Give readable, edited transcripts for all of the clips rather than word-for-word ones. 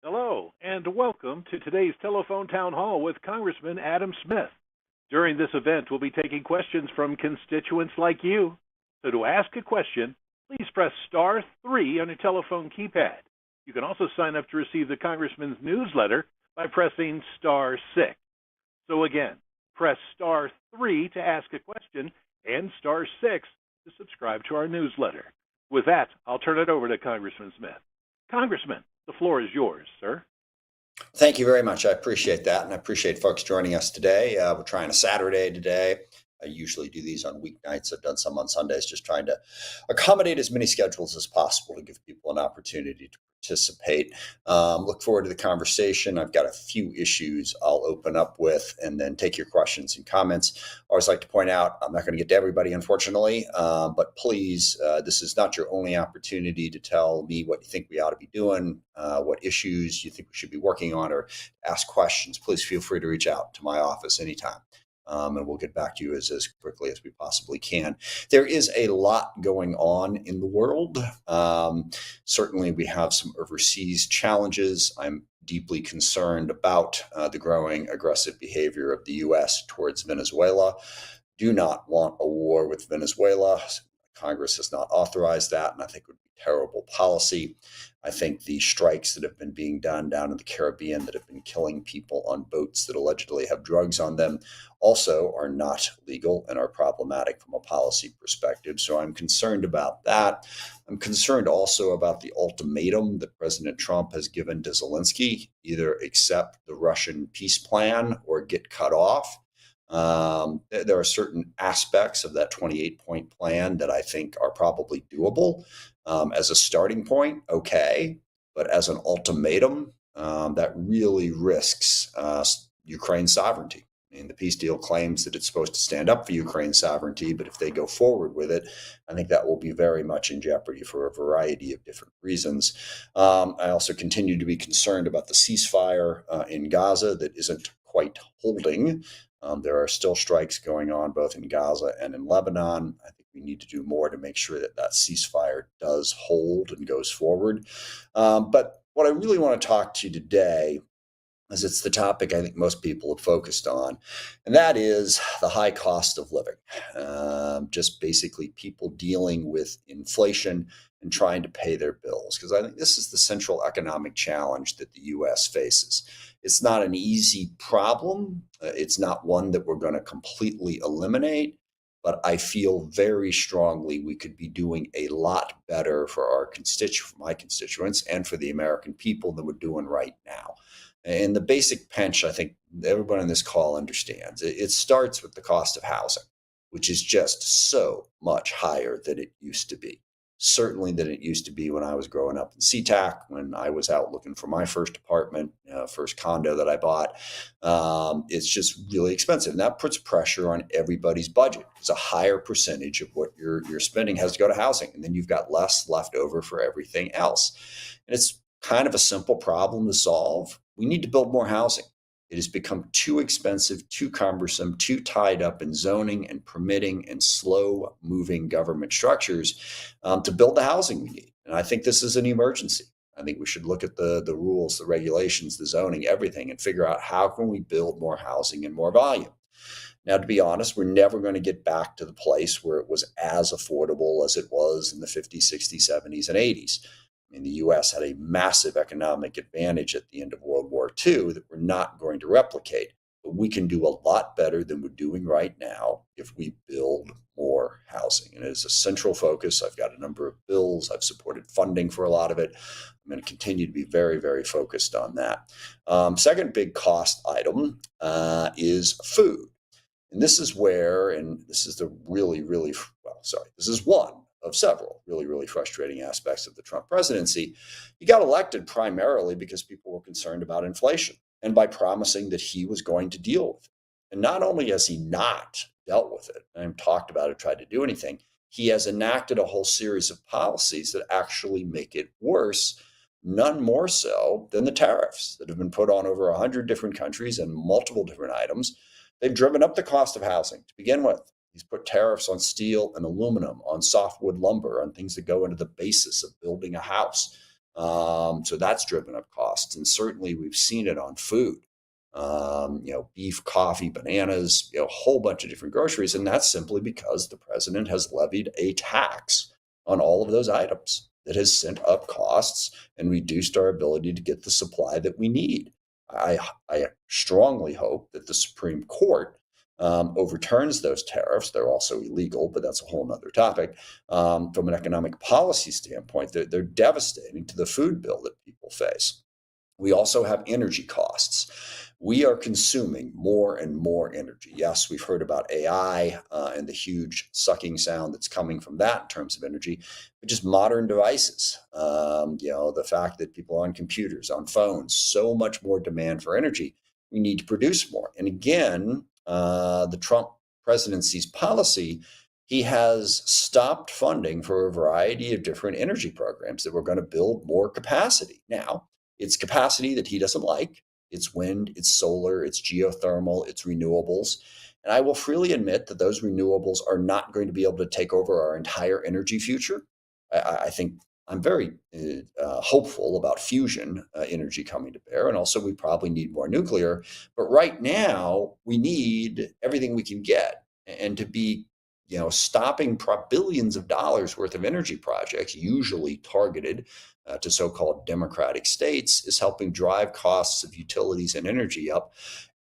Hello, and welcome to today's telephone town hall with Congressman Adam Smith. During this event, we'll be taking questions from constituents like you. So to ask a question, please press star 3 on your telephone keypad. You can also sign up to receive the Congressman's newsletter by pressing star 6. So again, press star 3 to ask a question and star 6 to subscribe to our newsletter. With that, I'll turn it over to Congressman Smith. Congressman, the floor is yours, sir. Thank you very much. I appreciate that, and I appreciate folks joining us today. We're trying a Saturday today. I usually do these on weeknights. I've done some on Sundays, just trying to accommodate as many schedules as possible to give people an opportunity to participate. Look forward to the conversation. I've got a few issues I'll open up with and then take your questions and comments. I always like to point out, I'm not going to get to everybody, unfortunately, but please, this is not your only opportunity to tell me what you think we ought to be doing, what issues you think we should be working on, or ask questions. Please feel free to reach out to my office anytime. And we'll get back to you as quickly as we possibly can. There is a lot going on in the world. Certainly, we have some overseas challenges. I'm deeply concerned about the growing aggressive behavior of the U.S. towards Venezuela. Do not want a war with Venezuela. Congress has not authorized that, and I think it would be terrible policy. I think the strikes that have been being done down in the Caribbean that have been killing people on boats that allegedly have drugs on them also are not legal and are problematic from a policy perspective. So I'm concerned about that. I'm concerned also about the ultimatum that President Trump has given to Zelensky: either accept the Russian peace plan or get cut off. There are certain aspects of that 28-point plan that I think are probably doable. As a starting point, okay, but as an ultimatum, that really risks Ukraine's sovereignty. I mean, the peace deal claims that it's supposed to stand up for Ukraine's sovereignty, but if they go forward with it, I think that will be very much in jeopardy for a variety of different reasons. I also continue to be concerned about the ceasefire in Gaza that isn't quite holding. There are still strikes going on both in Gaza and in Lebanon. I think we need to do more to make sure that that ceasefire does hold and goes forward. But what I really want to talk to you today is it's the topic I think most people have focused on, and that is the high cost of living. Just basically people dealing with inflation and trying to pay their bills, because I think this is the central economic challenge that the U.S. faces. It's not an easy problem. It's not one that we're going to completely eliminate, but I feel very strongly we could be doing a lot better for my constituents, and for the American people than we're doing right now. And the basic pinch, I think everyone on this call understands. It starts with the cost of housing, which is just so much higher than it used to be. Certainly than it used to be when I was growing up in SeaTac, when I was out looking for my first apartment, first condo that I bought. It's just really expensive. And that puts pressure on everybody's budget. It's a higher percentage of what you're spending has to go to housing. And then you've got less left over for everything else. And it's kind of a simple problem to solve. We need to build more housing. It has become too expensive, too cumbersome, too tied up in zoning and permitting and slow moving government structures to build the housing we need. And I think this is an emergency. I think we should look at the rules, the regulations, the zoning, everything, and figure out how can we build more housing and more volume. Now, to be honest, we're never going to get back to the place where it was as affordable as it was in the 50s, 60s, 70s, and 80s. I mean, the U.S. had a massive economic advantage at the end of World War II that we're not going to replicate. But we can do a lot better than we're doing right now if we build more housing. And it is a central focus. I've got a number of bills. I've supported funding for a lot of it. I'm going to continue to be very, very focused on that. Second big cost item is food. And this is where, and this is the this is one of several really, really frustrating aspects of the Trump presidency. He got elected primarily because people were concerned about inflation and by promising that he was going to deal with it. And not only has he not dealt with it and talked about it, tried to do anything, he has enacted a whole series of policies that actually make it worse, none more so than the tariffs that have been put on over 100 different countries and multiple different items. They've driven up the cost of housing to begin with. He's put tariffs on steel and aluminum, on softwood lumber, on things that go into the basis of building a house. So that's driven up costs. And certainly we've seen it on food. Beef, coffee, bananas, a whole bunch of different groceries. And that's simply because the president has levied a tax on all of those items that has sent up costs and reduced our ability to get the supply that we need. I strongly hope that the Supreme Court overturns those tariffs. They're also illegal, but that's a whole nother topic. From an economic policy standpoint, they're devastating to the food bill that people face. We also have energy costs. We are consuming more and more energy. Yes, we've heard about AI and the huge sucking sound that's coming from that in terms of energy, but just modern devices. The fact that people are on computers, on phones, so much more demand for energy. We need to produce more. And again, the Trump presidency's policy, he has stopped funding for a variety of different energy programs that were going to build more capacity. Now, it's capacity that he doesn't like. It's wind, it's solar, it's geothermal, it's renewables. And I will freely admit that those renewables are not going to be able to take over our entire energy future. I think I'm very hopeful about fusion energy coming to bear. And also, we probably need more nuclear. But right now, we need everything we can get. And to be stopping billions of dollars worth of energy projects, usually targeted to so-called democratic states, is helping drive costs of utilities and energy up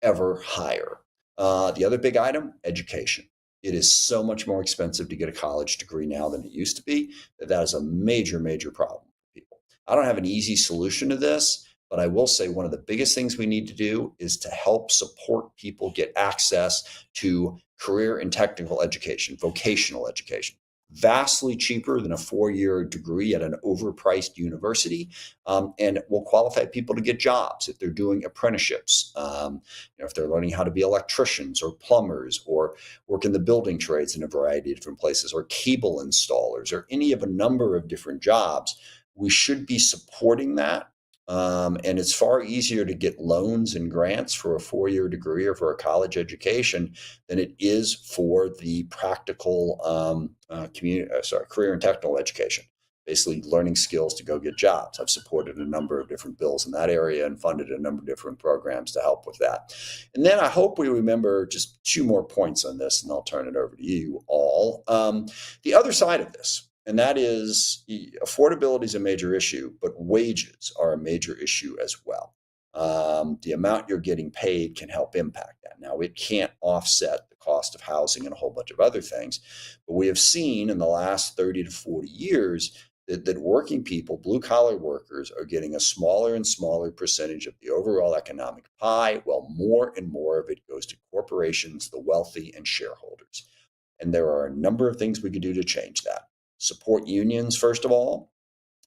ever higher. The other big item, education. It is so much more expensive to get a college degree now than it used to be. That is a major, major problem for people. I don't have an easy solution to this, but I will say one of the biggest things we need to do is to help support people get access to career and technical education, vocational education. Vastly cheaper than a 4-year degree at an overpriced university, and will qualify people to get jobs if they're doing apprenticeships, if they're learning how to be electricians or plumbers or work in the building trades in a variety of different places, or cable installers, or any of a number of different jobs. We should be supporting that. And it's far easier to get loans and grants for a 4-year degree or for a college education than it is for the practical career and technical education, basically learning skills to go get jobs. I've supported a number of different bills in that area and funded a number of different programs to help with that. And then I hope we remember just 2 more points on this, and I'll turn it over to you all. The other side of this, and that is affordability is a major issue, but wages are a major issue as well. The amount you're getting paid can help impact that. Now, it can't offset the cost of housing and a whole bunch of other things, but we have seen in the last 30 to 40 years that working people, blue-collar workers, are getting a smaller and smaller percentage of the overall economic pie, while more and more of it goes to corporations, the wealthy, and shareholders. And there are a number of things we could do to change that. Support unions, first of all.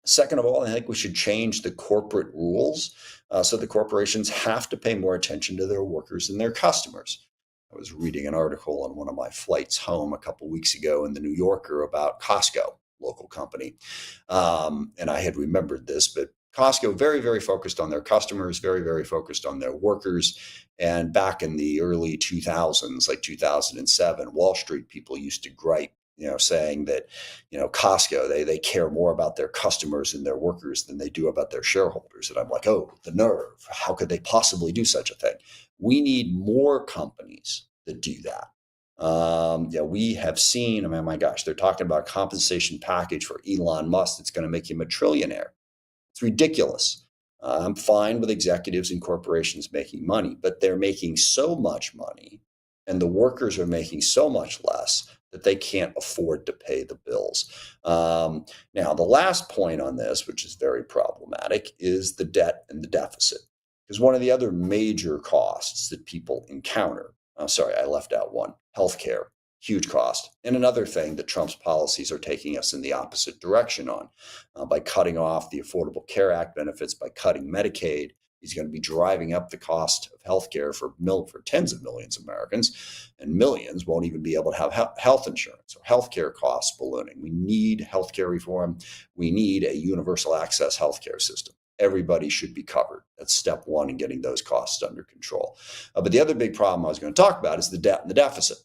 Second of all, I think we should change the corporate rules so the corporations have to pay more attention to their workers and their customers. I was reading an article on one of my flights home a couple weeks ago in the New Yorker about Costco, local company. And I had remembered this, but Costco, very, very focused on their customers, very, very focused on their workers. And back in the early 2000s, like 2007, Wall Street people used to gripe, saying that, Costco, they care more about their customers and their workers than they do about their shareholders. And I'm like, oh, the nerve. How could they possibly do such a thing? We need more companies that do that. We have seen, my gosh, they're talking about a compensation package for Elon Musk that's going to make him a trillionaire. It's ridiculous. I'm fine with executives and corporations making money, but they're making so much money and the workers are making so much less that they can't afford to pay the bills. Now, the last point on this, which is very problematic, is the debt and the deficit. Because one of the other major costs that people encounter, I left out one, healthcare, huge cost. And another thing that Trump's policies are taking us in the opposite direction on, by cutting off the Affordable Care Act benefits, by cutting Medicaid. He's going to be driving up the cost of healthcare for tens of millions of Americans, and millions won't even be able to have health insurance, or healthcare costs ballooning. We need healthcare reform. We need a universal access healthcare system. Everybody should be covered. That's step one in getting those costs under control. But the other big problem I was going to talk about is the debt and the deficit.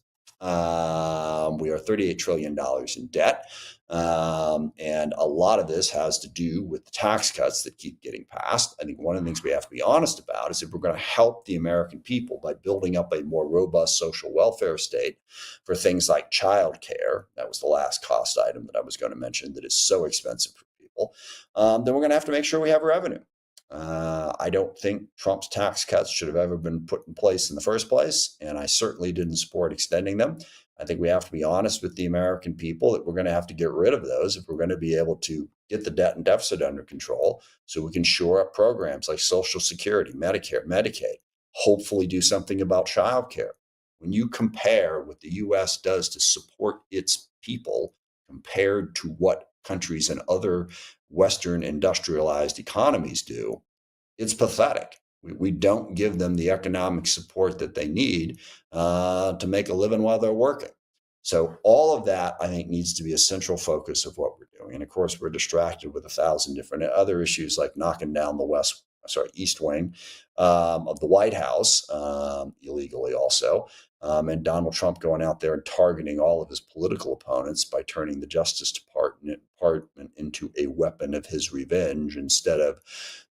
We are $38 trillion in debt. And a lot of this has to do with the tax cuts that keep getting passed. I think one of the things we have to be honest about is if we're going to help the American people by building up a more robust social welfare state for things like childcare, that was the last cost item that I was going to mention that is so expensive for people, then we're going to have to make sure we have revenue. I don't think Trump's tax cuts should have ever been put in place in the first place, and I certainly didn't support extending them. I think we have to be honest with the American people that we're going to have to get rid of those if we're going to be able to get the debt and deficit under control so we can shore up programs like Social Security, Medicare, Medicaid, hopefully do something about childcare. When you compare what the U.S. does to support its people compared to what countries and other Western industrialized economies do, it's pathetic. We don't give them the economic support that they need to make a living while they're working. So all of that, I think, needs to be a central focus of what we're doing. And of course, we're distracted with 1,000 different other issues like knocking down the East Wing of the White House illegally also. And Donald Trump going out there and targeting all of his political opponents by turning the Justice Department into a weapon of his revenge instead of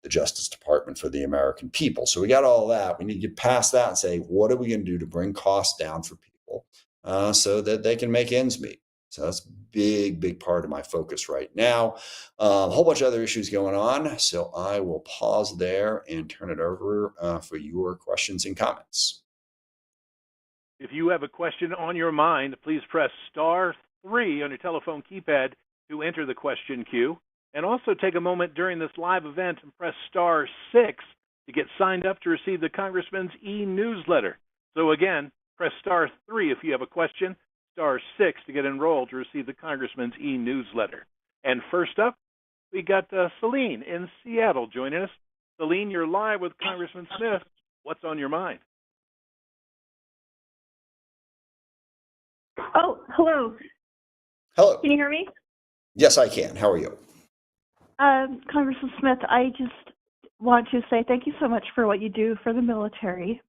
the Justice Department for the American people. So we got all that. We need to get past that and say, what are we going to do to bring costs down for people so that they can make ends meet? So that's a big part of my focus right now. A whole bunch of other issues going on. So I will pause there and turn it over for your questions and comments. If you have a question on your mind, please press *3 on your telephone keypad to enter the question queue. And also take a moment during this live event and press *6 to get signed up to receive the Congressman's e-newsletter. So again, press *3 if you have a question, *6 to get enrolled to receive the Congressman's e-newsletter. And first up, we got Celine in Seattle joining us. Celine, you're live with Congressman Smith. What's on your mind? Oh, hello. Hello. Can you hear me? Yes, I can. How are you? Congressman Smith, I just want to say thank you so much for what you do for the military.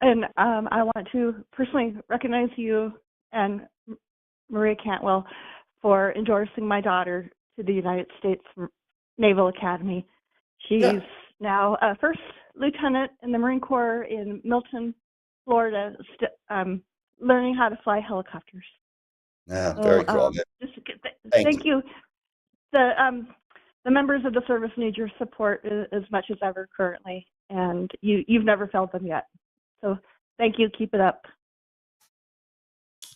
And I want to personally recognize you and Maria Cantwell for endorsing my daughter to the United States Naval Academy. She's now a first lieutenant in the Marine Corps in Milton, Florida, learning how to fly helicopters. Yeah, very cool. Thank you. The members of the service need your support as much as ever currently, and you've never felt them yet. So thank you. Keep it up.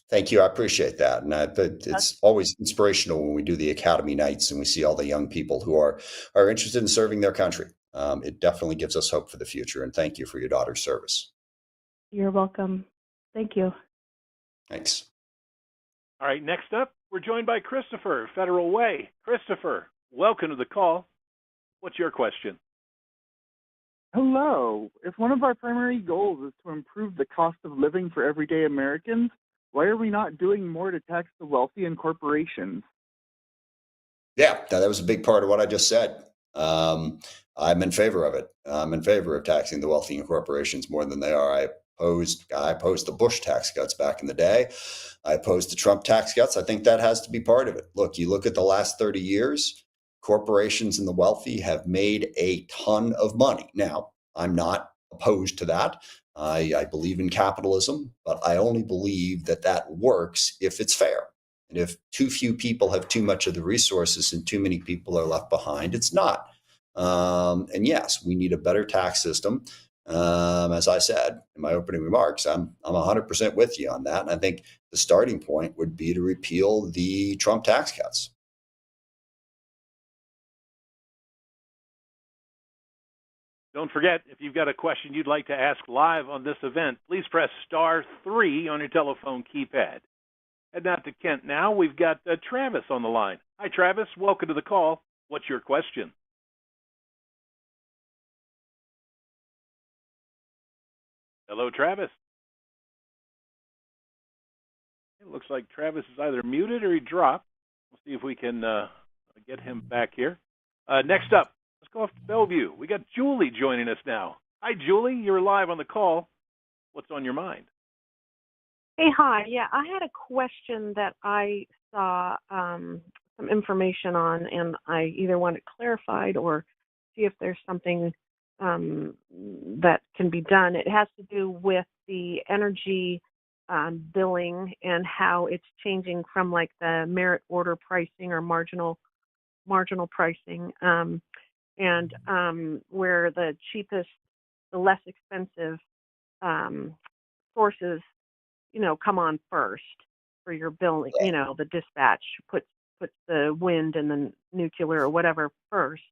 Thank you. I appreciate that. And it's always inspirational when we do the Academy Nights and we see all the young people who are interested in serving their country. It definitely gives us hope for the future. And thank you for your daughter's service. You're welcome. Thank you. Thanks. All right, next up, we're joined by Christopher, Federal Way. Christopher, welcome to the call. What's your question? Hello. If one of our primary goals is to improve the cost of living for everyday Americans, why are we not doing more to tax the wealthy and corporations? Yeah, that was a big part of what I just said. I'm in favor of it. I'm in favor of taxing the wealthy and corporations more than they are. I opposed the Bush tax cuts back in the day. I opposed the Trump tax cuts. I think that has to be part of it. Look, you look at the last 30 years, corporations and the wealthy have made a ton of money. Now, I'm not opposed to that. I believe in capitalism, but I only believe that works if it's fair. And if too few people have too much of the resources and too many people are left behind, it's not. And yes, we need a better tax system. As I said in my opening remarks, I'm 100% with you on that. And I think the starting point would be to repeal the Trump tax cuts. Don't forget, if you've got a question you'd like to ask live on this event, please press *3 on your telephone keypad. Heading out to Kent now, we've got Travis on the line. Hi, Travis. Welcome to the call. What's your question? Hello, Travis. It looks like Travis is either muted or he dropped. We'll see if we can get him back here. Next up, let's go off to Bellevue. We got Julie joining us now. Hi, Julie. You're live on the call. What's on your mind? Hey, hi. Yeah, I had a question that I saw some information on, and I either want it clarified or see if there's something that can be done. It has to do with the energy billing and how it's changing from like the merit order pricing or marginal pricing, and where the cheapest, the less expensive um, sources come on first for your billing. The dispatch puts the wind and the nuclear or whatever first,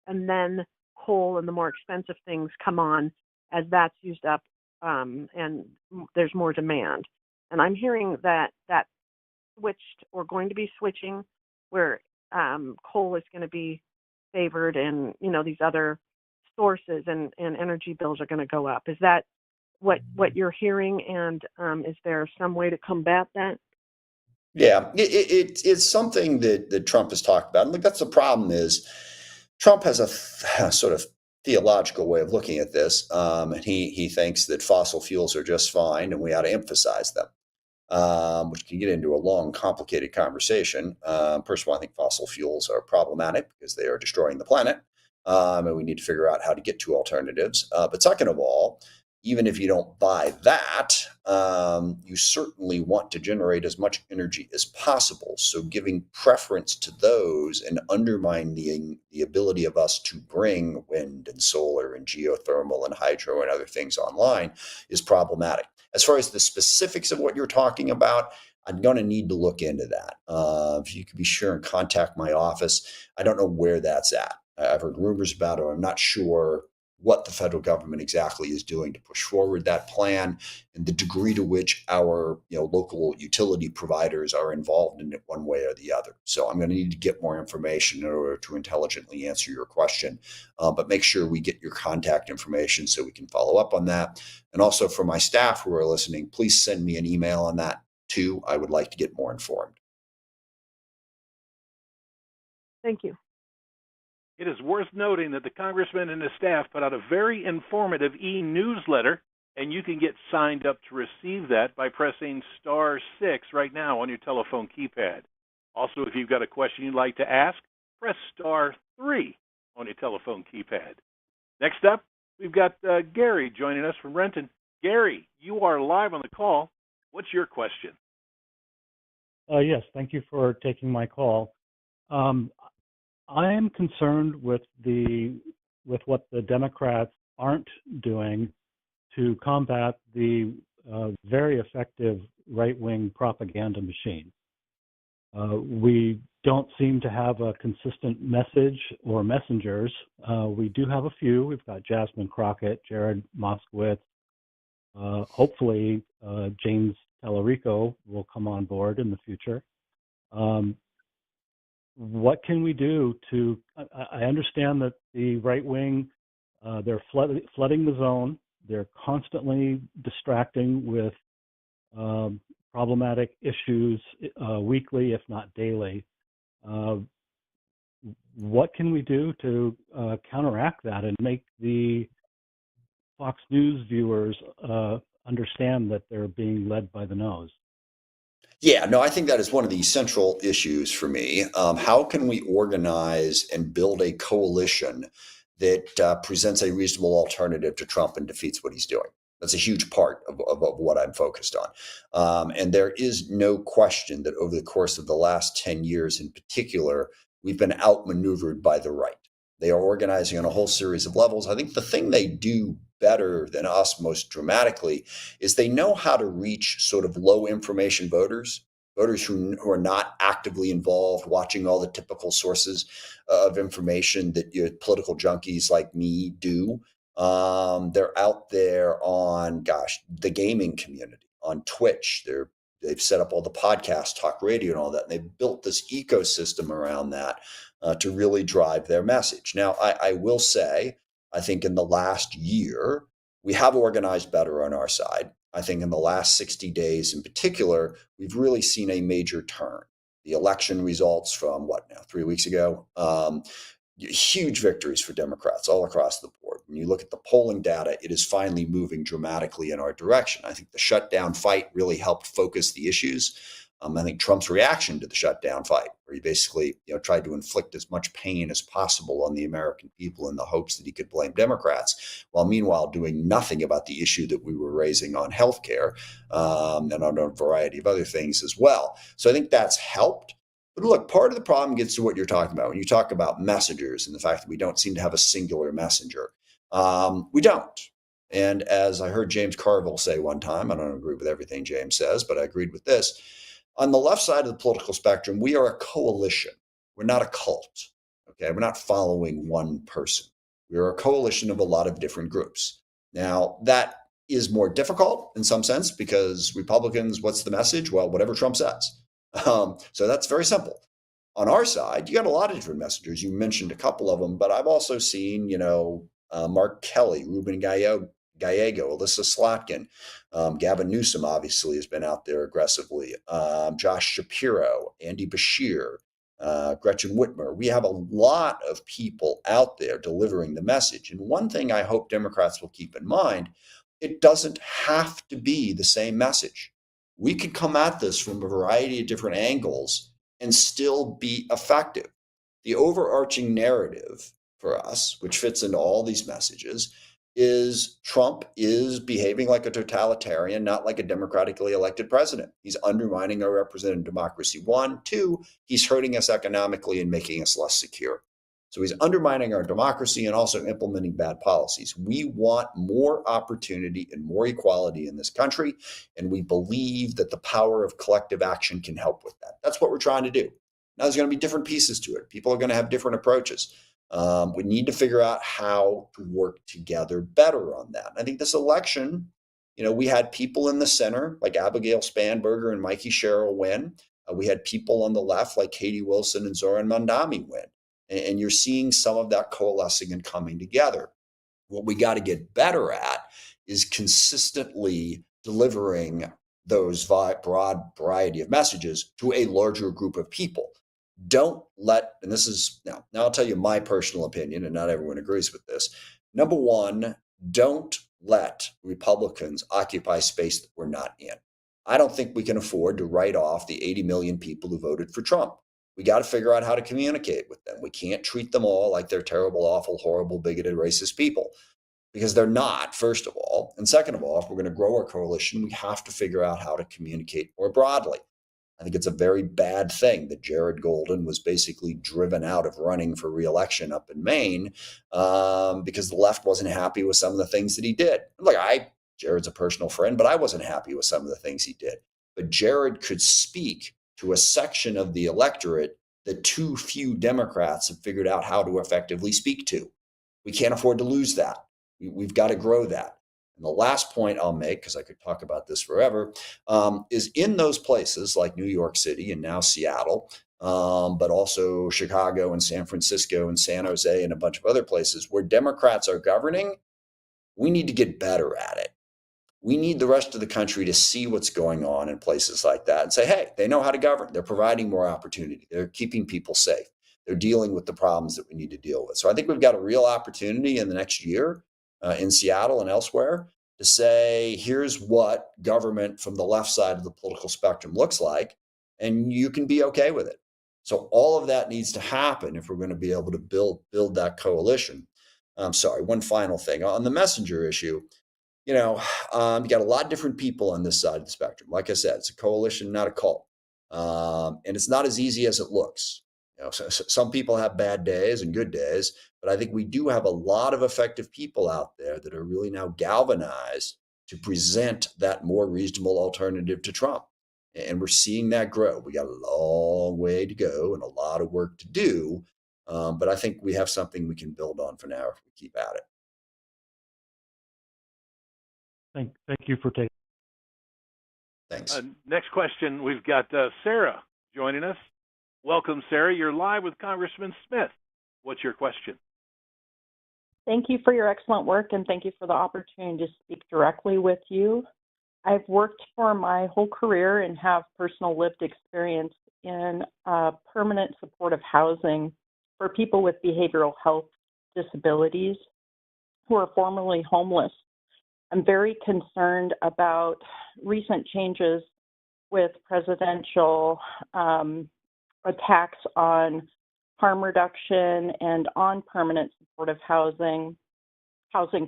and then coal and the more expensive things come on as that's used up, and there's more demand. And I'm hearing that switched or going to be switching, where coal is going to be favored, and these other sources and energy bills are going to go up. Is that what you're hearing, and is there some way to combat that? Yeah, it's something that Trump has talked about. And look, that's the problem is Trump has a sort of theological way of looking at this. And he thinks that fossil fuels are just fine and we ought to emphasize them, which can get into a long, complicated conversation. First of all, I think fossil fuels are problematic because they are destroying the planet. And we need to figure out how to get to alternatives. But second of all, even if you don't buy that, you certainly want to generate as much energy as possible. So giving preference to those and undermining the ability of us to bring wind and solar and geothermal and hydro and other things online is problematic. As far as the specifics of what you're talking about, I'm going to need to look into that. If you could be sure and contact my office. I don't know where that's at. I've heard rumors about it. I'm not sure what the federal government exactly is doing to push forward that plan and the degree to which our local utility providers are involved in it one way or the other. So I'm going to need to get more information in order to intelligently answer your question. But make sure we get your contact information so we can follow up on that. And also for my staff who are listening, please send me an email on that too. I would like to get more informed. Thank you. It is worth noting that the congressman and his staff put out a very informative e-newsletter, and you can get signed up to receive that by pressing *6 right now on your telephone keypad. Also, if you've got a question you'd like to ask, press *3 on your telephone keypad. Next up, we've got Gary joining us from Renton. Gary, you are live on the call. What's your question? Yes, thank you for taking my call. I am concerned with what the Democrats aren't doing to combat the very effective right-wing propaganda machine. We don't seem to have a consistent message or messengers. We do have a few. We've got Jasmine Crockett, Jared Moskowitz. Hopefully, James Tallarico will come on board in the future. What can we do to? I understand that the right wing, they're flooding the zone. They're constantly distracting with problematic issues weekly, if not daily. What can we do to counteract that and make the Fox News viewers understand that they're being led by the nose? Yeah, no, I think that is one of the central issues for me. How can we organize and build a coalition that presents a reasonable alternative to Trump and defeats what he's doing? That's a huge part of what I'm focused on. And there is no question that over the course of the last 10 years in particular, we've been outmaneuvered by the right. They are organizing on a whole series of levels. I think the thing they do better than us most dramatically is they know how to reach sort of low information voters who are not actively involved, watching all the typical sources of information that your political junkies like me do. They're out there on, the gaming community, on Twitch. They've set up all the podcasts, talk radio, and all that. And they've built this ecosystem around that to really drive their message. Now, I will say, I think in the last year, we have organized better on our side. I think in the last 60 days in particular, we've really seen a major turn. The election results from 3 weeks ago huge victories for Democrats all across the board. When you look at the polling data, it is finally moving dramatically in our direction. I think the shutdown fight really helped focus the issues. I think Trump's reaction to the shutdown fight, where he basically tried to inflict as much pain as possible on the American people in the hopes that he could blame Democrats, while meanwhile doing nothing about the issue that we were raising on healthcare and on a variety of other things as well. So I think that's helped. But look, part of the problem gets to what you're talking about. When you talk about messengers and the fact that we don't seem to have a singular messenger, we don't. And as I heard James Carville say one time, I don't agree with everything James says, but I agreed with this. On the left side of the political spectrum, we are a coalition. We're not a cult. Okay, we're not following one person. We're a coalition of a lot of different groups. Now, that is more difficult in some sense because Republicans, what's the message? Well, whatever Trump says. So that's very simple. On our side, you got a lot of different messengers. You mentioned a couple of them, but I've also seen, Mark Kelly, Ruben Gallego, Alyssa Slotkin, Gavin Newsom obviously has been out there aggressively, Josh Shapiro, Andy Bashir, Gretchen Whitmer. We have a lot of people out there delivering the message. And one thing I hope Democrats will keep in mind, it doesn't have to be the same message. We could come at this from a variety of different angles and still be effective. The overarching narrative for us, which fits into all these messages, is Trump is behaving like a totalitarian, not like a democratically elected president. He's undermining our representative democracy. 1, 2, he's hurting us economically and making us less secure. So he's undermining our democracy and also implementing bad policies. We want more opportunity and more equality in this country, and we believe that the power of collective action can help with that. That's what we're trying to do. Now, there's going to be different pieces to it. People are going to have different approaches. We need to figure out how to work together better on that. I think this election, we had people in the center like Abigail Spanberger and Mikey Sherrill win. We had people on the left like Katie Wilson and Zoran Mandami win. And you're seeing some of that coalescing and coming together. What we got to get better at is consistently delivering those broad variety of messages to a larger group of people. Don't let, and this is now I'll tell you my personal opinion, and not everyone agrees with this. Number one, don't let Republicans occupy space that we're not in. I don't think we can afford to write off the 80 million people who voted for Trump. We got to figure out how to communicate with them. We can't treat them all like they're terrible, awful, horrible, bigoted, racist people, because they're not, first of all. And second of all, if we're going to grow our coalition, we have to figure out how to communicate more broadly. I think it's a very bad thing that Jared Golden was basically driven out of running for re-election up in Maine because the left wasn't happy with some of the things that he did. Look, Jared's a personal friend, but I wasn't happy with some of the things he did. But Jared could speak to a section of the electorate that too few Democrats have figured out how to effectively speak to. We can't afford to lose that. We've got to grow that. And the last point I'll make, because I could talk about this forever, is in those places like New York City and now Seattle, but also Chicago and San Francisco and San Jose and a bunch of other places where Democrats are governing, we need to get better at it. We need the rest of the country to see what's going on in places like that and say, hey, they know how to govern. They're providing more opportunity. They're keeping people safe. They're dealing with the problems that we need to deal with. So I think we've got a real opportunity in the next year in Seattle and elsewhere to say, here's what government from the left side of the political spectrum looks like, and you can be okay with it. So all of that needs to happen if we're going to be able to build that coalition. I'm sorry, one final thing. On the messenger issue, you got a lot of different people on this side of the spectrum. Like I said, it's a coalition, not a cult. And it's not as easy as it looks. So some people have bad days and good days, but I think we do have a lot of effective people out there that are really now galvanized to present that more reasonable alternative to Trump. And we're seeing that grow. We got a long way to go and a lot of work to do. But I think we have something we can build on for now if we keep at it. Thank you for taking. Thanks. Next question, we've got Sarah joining us. Welcome, Sarah. You're live with Congressman Smith. What's your question? Thank you for your excellent work, and thank you for the opportunity to speak directly with you. I've worked for my whole career and have personal lived experience in permanent supportive housing for people with behavioral health disabilities who are formerly homeless. I'm very concerned about recent changes with presidential attacks on harm reduction and on permanent supportive housing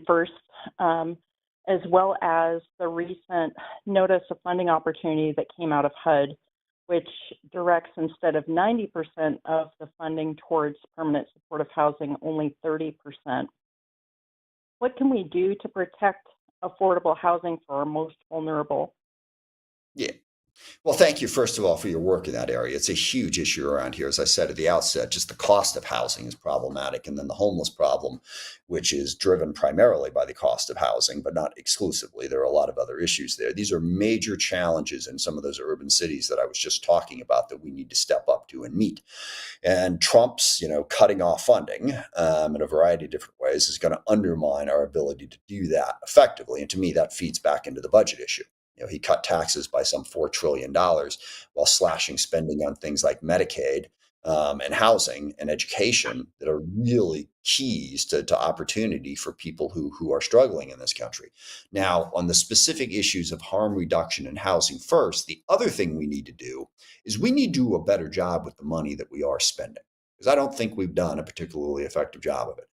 first, as well as the recent notice of funding opportunity that came out of HUD, which directs instead of 90% of the funding towards permanent supportive housing, only 30%. What can we do to protect affordable housing for our most vulnerable? Yeah. Well, thank you, first of all, for your work in that area. It's a huge issue around here. As I said at the outset, just the cost of housing is problematic. And then the homeless problem, which is driven primarily by the cost of housing, but not exclusively. There are a lot of other issues there. These are major challenges in some of those urban cities that I was just talking about that we need to step up to and meet. And Trump's, cutting off funding in a variety of different ways is going to undermine our ability to do that effectively. And to me, that feeds back into the budget issue. He cut taxes by some $4 trillion while slashing spending on things like Medicaid and housing and education that are really keys to opportunity for people who are struggling in this country. Now, on the specific issues of harm reduction and housing first, the other thing we need to do is we need to do a better job with the money that we are spending, because I don't think we've done a particularly effective job of it.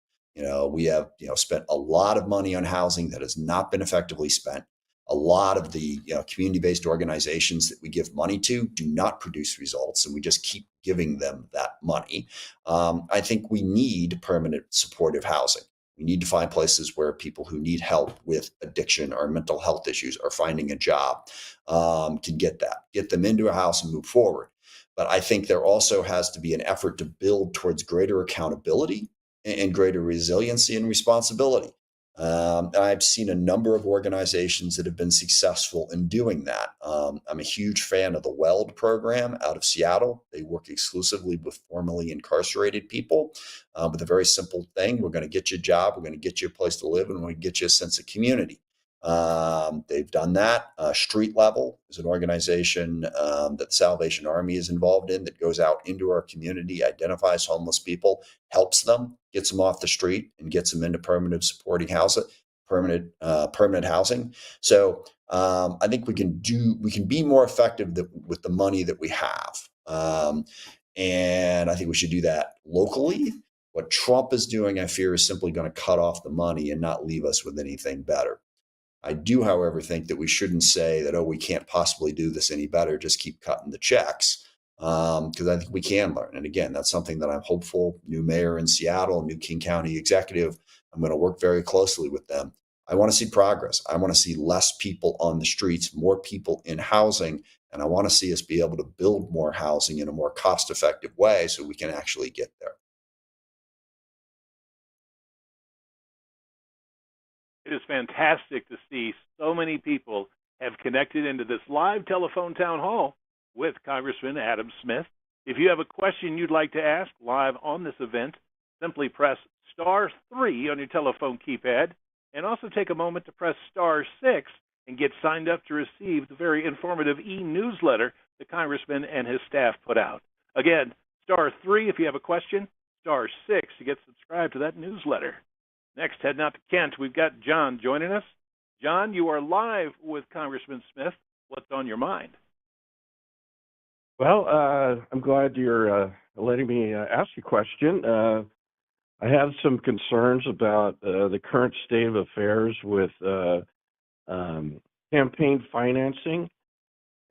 We have spent a lot of money on housing that has not been effectively spent. A lot of the community-based organizations that we give money to do not produce results, and we just keep giving them that money. I think we need permanent supportive housing. We need to find places where people who need help with addiction or mental health issues or finding a job can get them into a house and move forward. But I think there also has to be an effort to build towards greater accountability and greater resiliency and responsibility. I've seen a number of organizations that have been successful in doing that. I'm a huge fan of the WELD program out of Seattle. They work exclusively with formerly incarcerated people with a very simple thing. We're going to get you a job, we're going to get you a place to live, and we're going to get you a sense of community. They've done that. Street Level is an organization that the Salvation Army is involved in that goes out into our community, identifies homeless people, helps them, gets them off the street, and gets them into permanent supporting housing, permanent housing. So I think we can be more effective with the money that we have, and I think we should do that locally. What Trump is doing, I fear, is simply going to cut off the money and not leave us with anything better. I do, however, think that we shouldn't say that, we can't possibly do this any better, just keep cutting the checks, because I think we can learn. And again, that's something that I'm hopeful. New mayor in Seattle, new King County executive, I'm going to work very closely with them. I want to see progress. I want to see less people on the streets, more people in housing, and I want to see us be able to build more housing in a more cost-effective way so we can actually get there. It is fantastic to see so many people have connected into this live telephone town hall with Congressman Adam Smith. If you have a question you'd like to ask live on this event, simply press *3 on your telephone keypad, and also take a moment to press *6 and get signed up to receive the very informative e-newsletter the Congressman and his staff put out. Again, *3 if you have a question, *6 to get subscribed to that newsletter. Next, heading out to Kent, we've got John joining us. John, you are live with Congressman Smith. What's on your mind? Well, I'm glad you're letting me ask a question. I have some concerns about the current state of affairs with campaign financing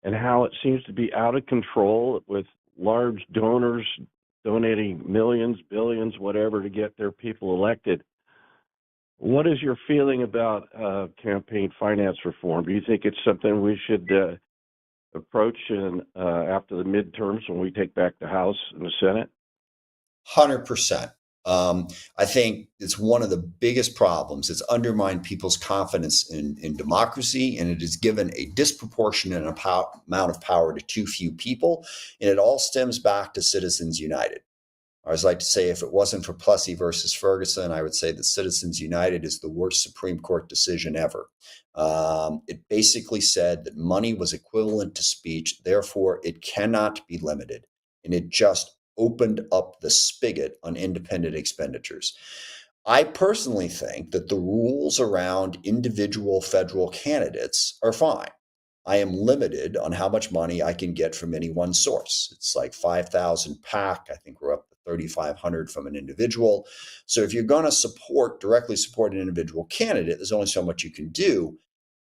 and how it seems to be out of control with large donors donating millions, billions, whatever to get their people elected. What is your feeling about campaign finance reform? Do you think it's something we should approach after the midterms when we take back the House and the Senate? 100%. I think it's one of the biggest problems. It's undermined people's confidence in democracy, and it has given a disproportionate amount of power to too few people. And it all stems back to Citizens United. I always like to say, if it wasn't for Plessy versus Ferguson, I would say that Citizens United is the worst Supreme Court decision ever. It basically said that money was equivalent to speech, therefore it cannot be limited. And it just opened up the spigot on independent expenditures. I personally think that the rules around individual federal candidates are fine. I am limited on how much money I can get from any one source. It's like 5,000 PAC. I think we're up to 3,500 from an individual. So if you're going to directly support an individual candidate, there's only so much you can do.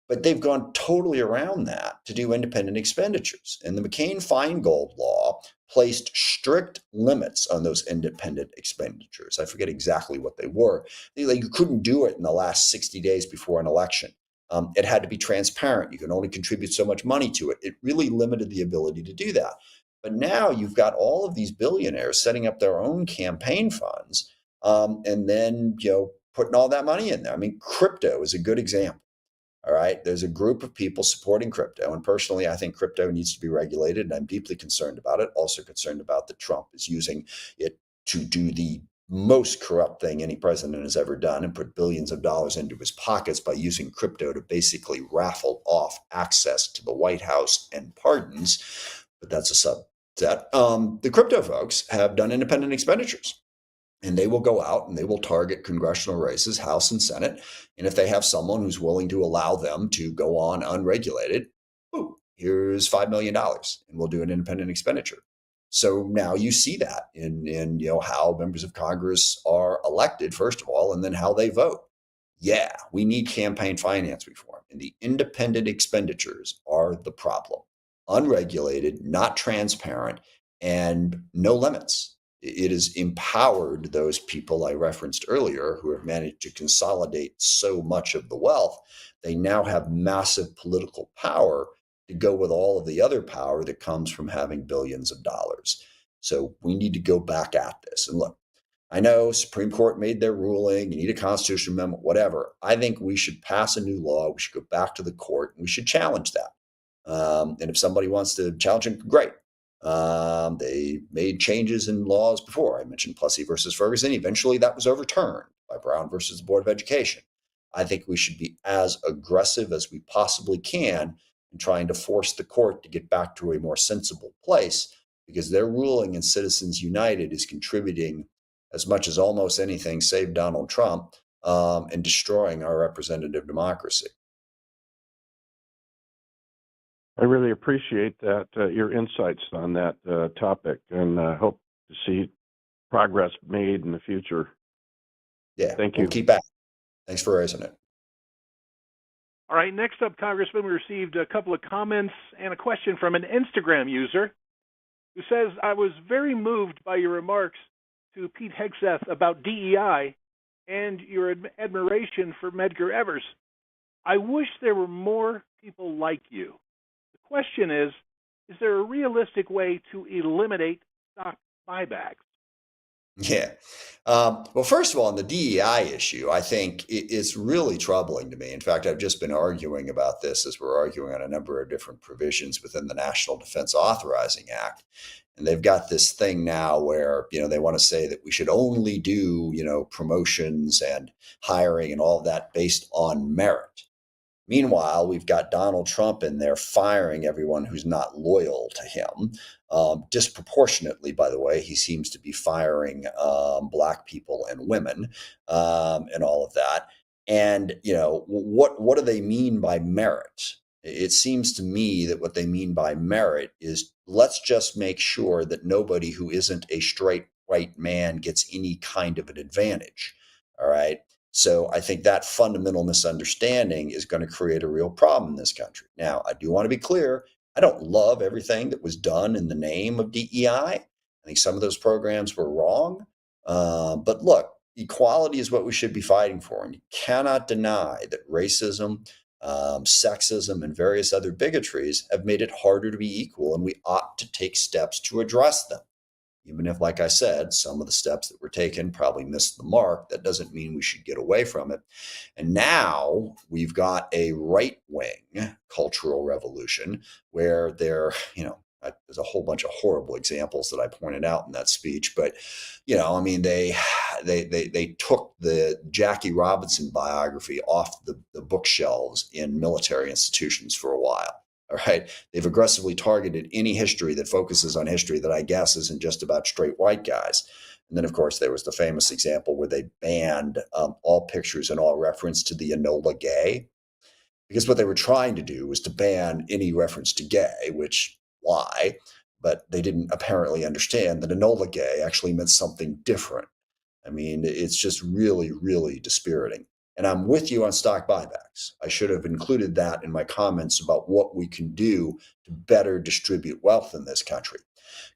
But they've gone totally around that to do independent expenditures. And the McCain-Feingold law placed strict limits on those independent expenditures. I forget exactly what they were. You couldn't do it in the last 60 days before an election. It had to be transparent. You can only contribute so much money to it. It really limited the ability to do that. But now you've got all of these billionaires setting up their own campaign funds, and then putting all that money in there. I mean, crypto is a good example. All right. There's a group of people supporting crypto. And personally, I think crypto needs to be regulated. And I'm deeply concerned about it. Also concerned about that Trump is using it to do the most corrupt thing any president has ever done and put billions of dollars into his pockets by using crypto to basically raffle off access to the White House and pardons. But that's a subset. The crypto folks have done independent expenditures. And they will go out and they will target congressional races, House and Senate. And if they have someone who's willing to allow them to go on unregulated, here's $5 million and we'll do an independent expenditure. So now you see that in how members of Congress are elected, first of all, and then how they vote. Yeah, we need campaign finance reform. And the independent expenditures are the problem. Unregulated, not transparent, and no limits. It has empowered those people I referenced earlier who have managed to consolidate so much of the wealth. They now have massive political power to go with all of the other power that comes from having billions of dollars. So we need to go back at this. And look, I know Supreme Court made their ruling, you need a constitutional amendment, whatever. I think we should pass a new law. We should go back to the court and we should challenge that. And if somebody wants to challenge it, great. They made changes in laws before. I mentioned Plessy versus Ferguson. Eventually that was overturned by Brown versus the Board of Education. I think we should be as aggressive as we possibly can in trying to force the court to get back to a more sensible place, because their ruling in Citizens United is contributing as much as almost anything, save Donald Trump, and destroying our representative democracy. I really appreciate that, your insights on that topic, and hope to see progress made in the future. Yeah, thank you. We'll keep at it. Thanks for raising it. All right, next up, Congressman, we received a couple of comments and a question from an Instagram user who says, I was very moved by your remarks to Pete Hegseth about DEI and your admiration for Medgar Evers. I wish there were more people like you. The question is there a realistic way to eliminate stock buybacks? Yeah. Well, first of all, on the DEI issue, I think it's really troubling to me. In fact, I've just been arguing about this as we're arguing on a number of different provisions within the National Defense Authorizing Act. And they've got this thing now where, they want to say that we should only do, promotions and hiring and all of that based on merit. Meanwhile, we've got Donald Trump in there firing everyone who's not loyal to him. Disproportionately, by the way, he seems to be firing Black people and women and all of that. And, what do they mean by merit? It seems to me that what they mean by merit is let's just make sure that nobody who isn't a straight white man gets any kind of an advantage. All right. So I think that fundamental misunderstanding is going to create a real problem in this country. Now, I do want to be clear. I don't love everything that was done in the name of DEI. I think some of those programs were wrong. But look, equality is what we should be fighting for. And you cannot deny that racism, sexism, and various other bigotries have made it harder to be equal. And we ought to take steps to address them. Even if, like I said, some of the steps that were taken probably missed the mark, that doesn't mean we should get away from it. And now we've got a right-wing cultural revolution where there's a whole bunch of horrible examples that I pointed out in that speech. But, they took the Jackie Robinson biography off the bookshelves in military institutions for a while. All right. They've aggressively targeted any history that focuses on history that I guess isn't just about straight white guys. And then, of course, there was the famous example where they banned all pictures and all reference to the Enola Gay, because what they were trying to do was to ban any reference to gay, which why? But they didn't apparently understand that Enola Gay actually meant something different. I mean, it's just really, really dispiriting. And I'm with you on stock buybacks. I should have included that in my comments about what we can do to better distribute wealth in this country.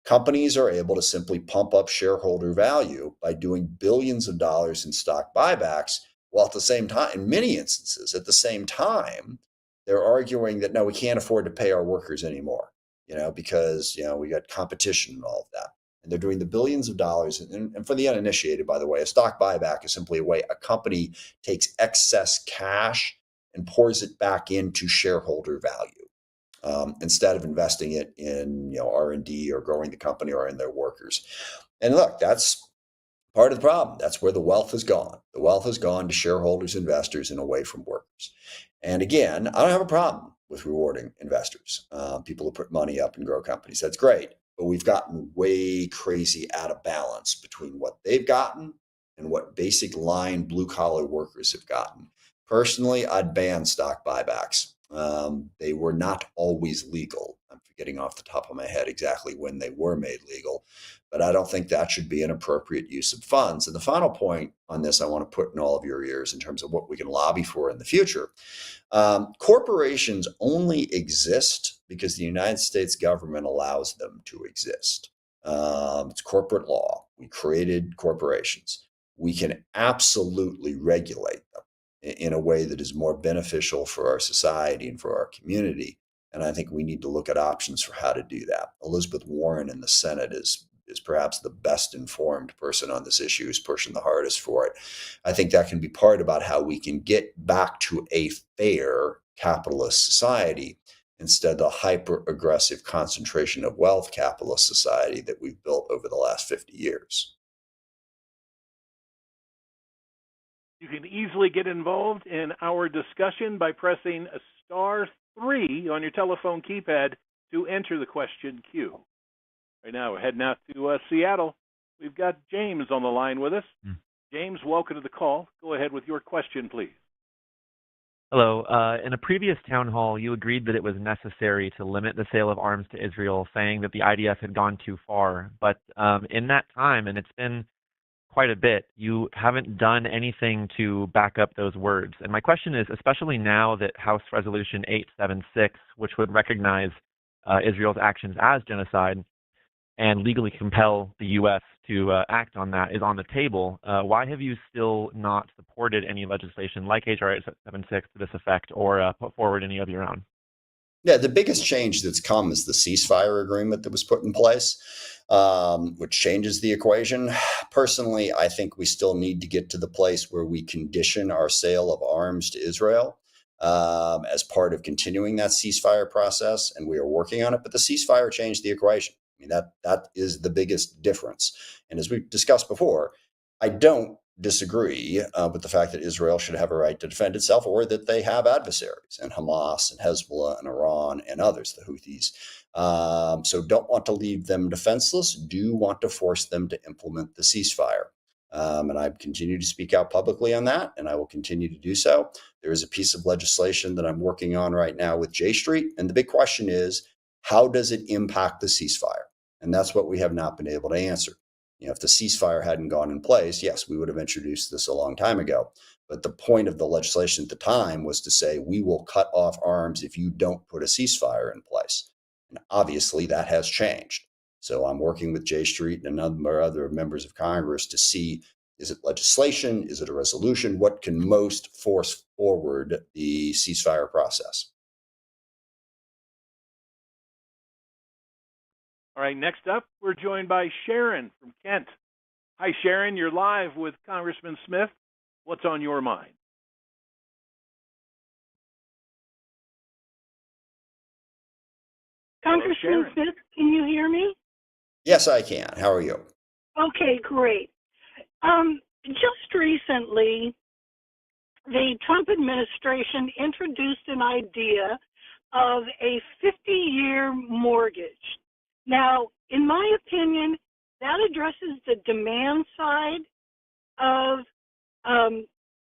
Companies are able to simply pump up shareholder value by doing billions of dollars in stock buybacks, while at the same time, in many instances, at the same time, they're arguing that no, we can't afford to pay our workers anymore, because, we got competition and all of that. And they're doing the billions of dollars. And for the uninitiated, by the way, a stock buyback is simply a way a company takes excess cash and pours it back into shareholder value, instead of investing it in R&D or growing the company or in their workers. And look, that's part of the problem. That's where the wealth has gone. The wealth has gone to shareholders, investors, and away from workers. And again, I don't have a problem with rewarding investors, people who put money up and grow companies. That's great. But we've gotten way crazy out of balance between what they've gotten and what basic line blue collar workers have gotten. Personally, I'd ban stock buybacks. They were not always legal. I'm forgetting off the top of my head exactly when they were made legal, but I don't think that should be an appropriate use of funds. And the final point on this I want to put in all of your ears in terms of what we can lobby for in the future. Corporations only exist because the United States government allows them to exist. It's corporate law. We created corporations. We can absolutely regulate them in a way that is more beneficial for our society and for our community. And I think we need to look at options for how to do that. Elizabeth Warren in the Senate is perhaps the best informed person on this issue, who's pushing the hardest for it. I think that can be part about how we can get back to a fair capitalist society instead of the hyper aggressive concentration of wealth capitalist society that we've built over the last 50 years. You can easily get involved in our discussion by pressing *3 on your telephone keypad to enter the question queue. Right now, we're heading out to Seattle. We've got James on the line with us. James, welcome to the call. Go ahead with your question, please. Hello. In a previous town hall, you agreed that it was necessary to limit the sale of arms to Israel, saying that the IDF had gone too far. But in that time, and it's been quite a bit, you haven't done anything to back up those words. And my question is, especially now that House Resolution 876, which would recognize Israel's actions as genocide and legally compel the U.S. to act on that, is on the table, why have you still not supported any legislation like H.R. 876 to this effect, or put forward any of your own? Yeah, the biggest change that's come is the ceasefire agreement that was put in place, which changes the equation. Personally, I think we still need to get to the place where we condition our sale of arms to Israel as part of continuing that ceasefire process, and we are working on it. But the ceasefire changed the equation. I mean, that is the biggest difference. And as we've discussed before, I don't disagree with the fact that Israel should have a right to defend itself, or that they have adversaries, and Hamas and Hezbollah and Iran and others, the Houthis. So don't want to leave them defenseless, do want to force them to implement the ceasefire. And I continue to speak out publicly on that, and I will continue to do so. There is a piece of legislation that I'm working on right now with J Street. And the big question is, how does it impact the ceasefire? And that's what we have not been able to answer. If the ceasefire hadn't gone in place, yes, we would have introduced this a long time ago. But the point of the legislation at the time was to say, we will cut off arms if you don't put a ceasefire in place. And obviously that has changed. So I'm working with J Street and a number of other members of Congress to see, is it legislation? Is it a resolution? What can most force forward the ceasefire process? All right, next up, we're joined by Sharon from Kent. Hi, Sharon. You're live with Congressman Smith. What's on your mind? Congressman Smith, can you hear me? Yes, I can. How are you? Okay, great. Just recently, the Trump administration introduced an idea of a 50-year mortgage. Now, in my opinion, that addresses the demand side of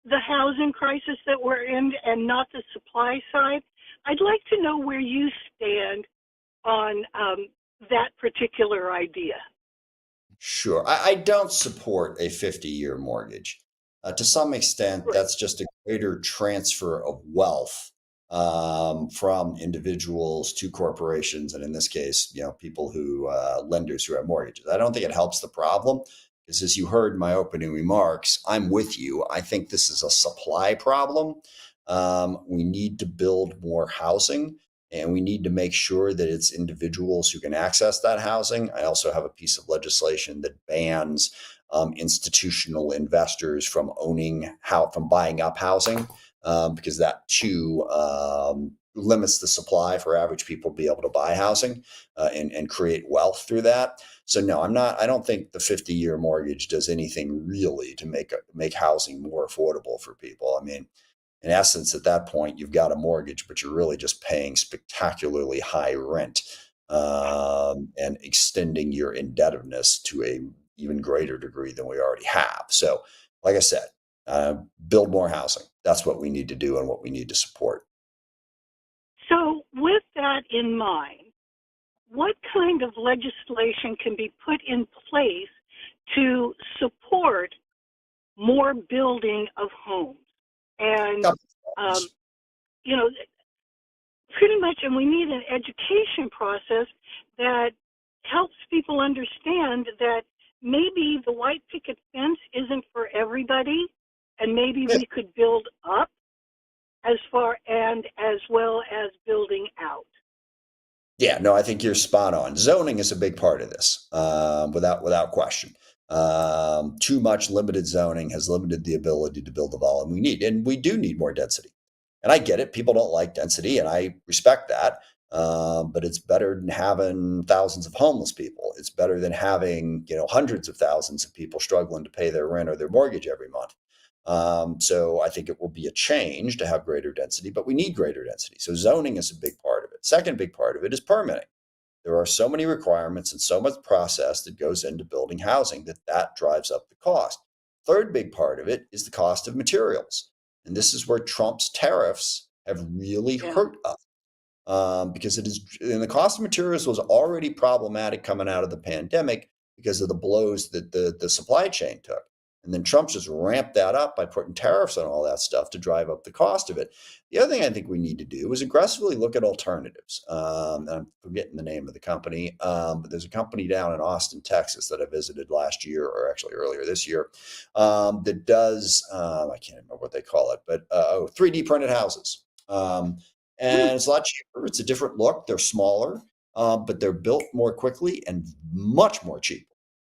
the housing crisis that we're in and not the supply side. I'd like to know where you stand on that particular idea. Sure. I don't support a 50-year mortgage. To some extent, Right. that's just a greater transfer of wealth from individuals to corporations, and in this case, people who lenders who have mortgages. I don't think it helps the problem because, as you heard in my opening remarks, I'm with you. I think this is a supply problem. We need to build more housing. And we need to make sure that it's individuals who can access that housing. I also have a piece of legislation that bans institutional investors from from buying up housing, because that too limits the supply for average people to be able to buy housing and create wealth through that. So no, I don't think the 50-year mortgage does anything really to make housing more affordable for people. I mean, in essence, at that point, you've got a mortgage, but you're really just paying spectacularly high rent and extending your indebtedness to a even greater degree than we already have. So, like I said, build more housing. That's what we need to do and what we need to support. So, with that in mind, what kind of legislation can be put in place to support more building of homes? And, pretty much, and we need an education process that helps people understand that maybe the white picket fence isn't for everybody, and maybe we could build up as well as building out. Yeah, no, I think you're spot on. Zoning is a big part of this, without question. Too much limited zoning has limited the ability to build the volume we need, and we do need more density. And I get it; people don't like density, and I respect that. But it's better than having thousands of homeless people. It's better than having hundreds of thousands of people struggling to pay their rent or their mortgage every month. So I think it will be a change to have greater density, but we need greater density. So zoning is a big part of it. Second big part of it is permitting. There are so many requirements and so much process that goes into building housing that drives up the cost. Third big part of it is the cost of materials. And this is where Trump's tariffs have really hurt us. Because and the cost of materials was already problematic coming out of the pandemic because of the blows that the supply chain took. And then Trump just ramped that up by putting tariffs on all that stuff to drive up the cost of it. The other thing I think we need to do is aggressively look at alternatives. I'm forgetting the name of the company, but there's a company down in Austin, Texas that I visited last year, or actually earlier this year, that does, I can't remember what they call it, but 3D printed houses. And it's a lot cheaper. It's a different look. They're smaller, but they're built more quickly and much more cheap.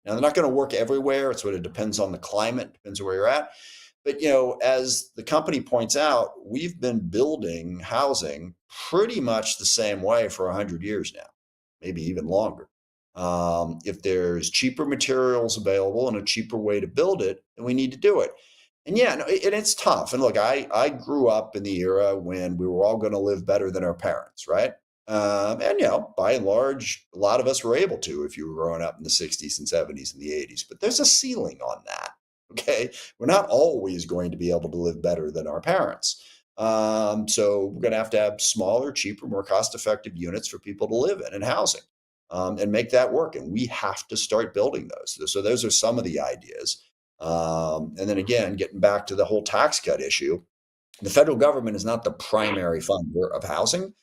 Now, they're not going to work everywhere. It sort of depends on the climate, depends on where you're at. But, as the company points out, we've been building housing pretty much the same way for 100 years now, maybe even longer. If there's cheaper materials available and a cheaper way to build it, then we need to do it. And and it's tough. And look, I grew up in the era when we were all going to live better than our parents, right? By and large, a lot of us were able to if you were growing up in the 60s and 70s and the 80s. But there's a ceiling on that. Okay. We're not always going to be able to live better than our parents. So we're going to have smaller, cheaper, more cost-effective units for people to live in and housing, and make that work. And we have to start building those. So those are some of the ideas. And then again, getting back to the whole tax cut issue, the federal government is not the primary funder of housing,